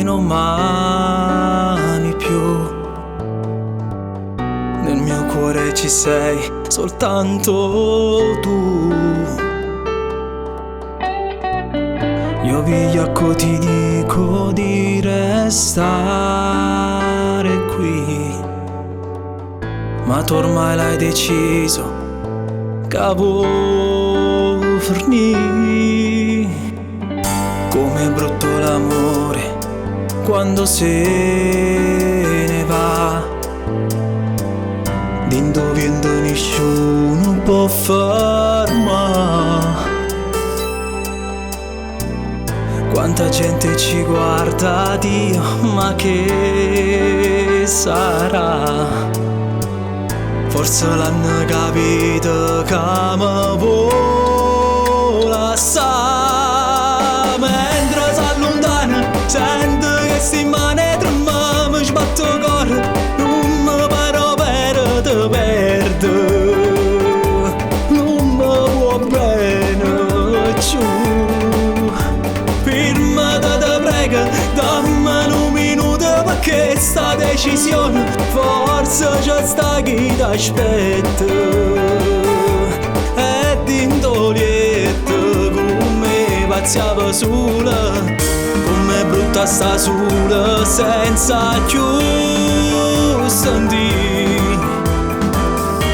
non m'ami più. Nel mio cuore ci sei soltanto tu. Io vigliacco ti dico di restare qui, ma tu ormai l'hai deciso, cavo fornì. Com'è brutto l'amore quando se ne va, d'indoviendo nessuno può fermare. Quanta gente ci guarda, Dio, ma che sarà? Forse l'hanno capito che mi vola assai. Mentre s'allontana, sento che sti mani tremano, mi sbatto il cuore, non mi paro per te perdere. Non mi può bene più. Firmata te prego, dammi un minuto perché sta decisione forse c'è sta chi t'aspetta. E d'indolietto come pazziava sola, come brutta sta sola senza più sentire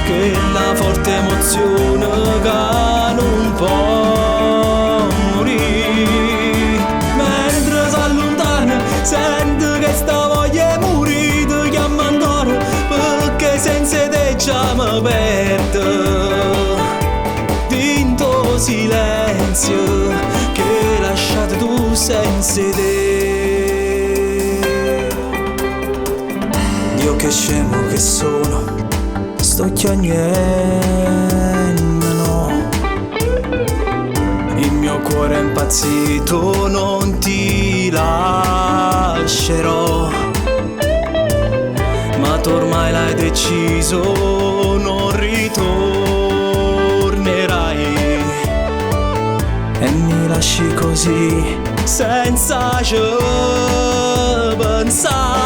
che la forte emozione che non può morire. Mentre s'allontana sento che sta voglia morire, ti chiamo ancora perché senza te già mi perdo. Dinto silenzio che hai lasciato tu senza te. Dio che scemo che sono, sto chiagnendo, no. Il mio cuore è impazzito, non ti lascerò, ma tu ormai l'hai deciso, non ritornerai. E mi lasci così senza ci pensare.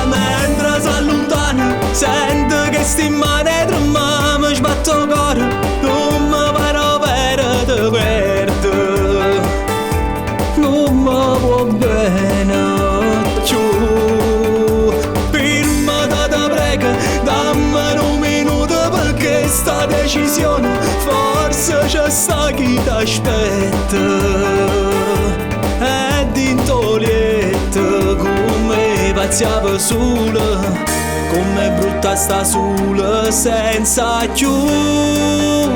Mentre s'allontana sento che sti mani tremano, mi sbatto il cuore, non mi paro per te perdere. Non mi può bene più. Firmata te prego, dammi un minuto perché sta decisione forse c'è sta chi t'aspetta. E d'intolietto come pazziava sola, come brutta sta sola senza più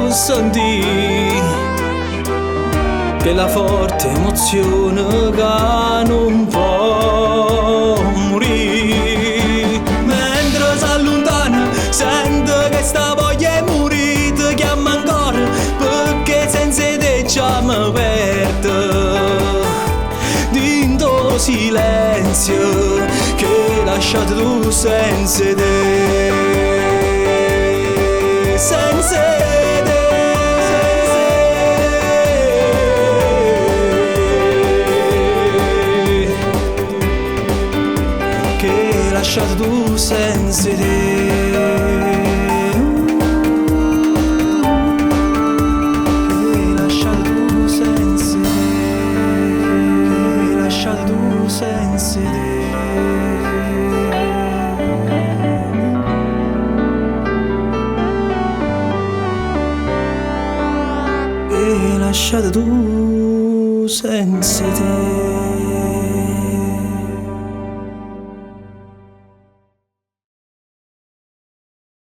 sentire che la forte emozione che non può morire. Mentre s'allontana sento che sta voglia morire, ti chiamo ancora perché senza te già mi perdo. Dinto silenzio che hai lasciato tu senza te, senza te, che hai lasciato tu senza te. Senza te, e lasciato tu senza te.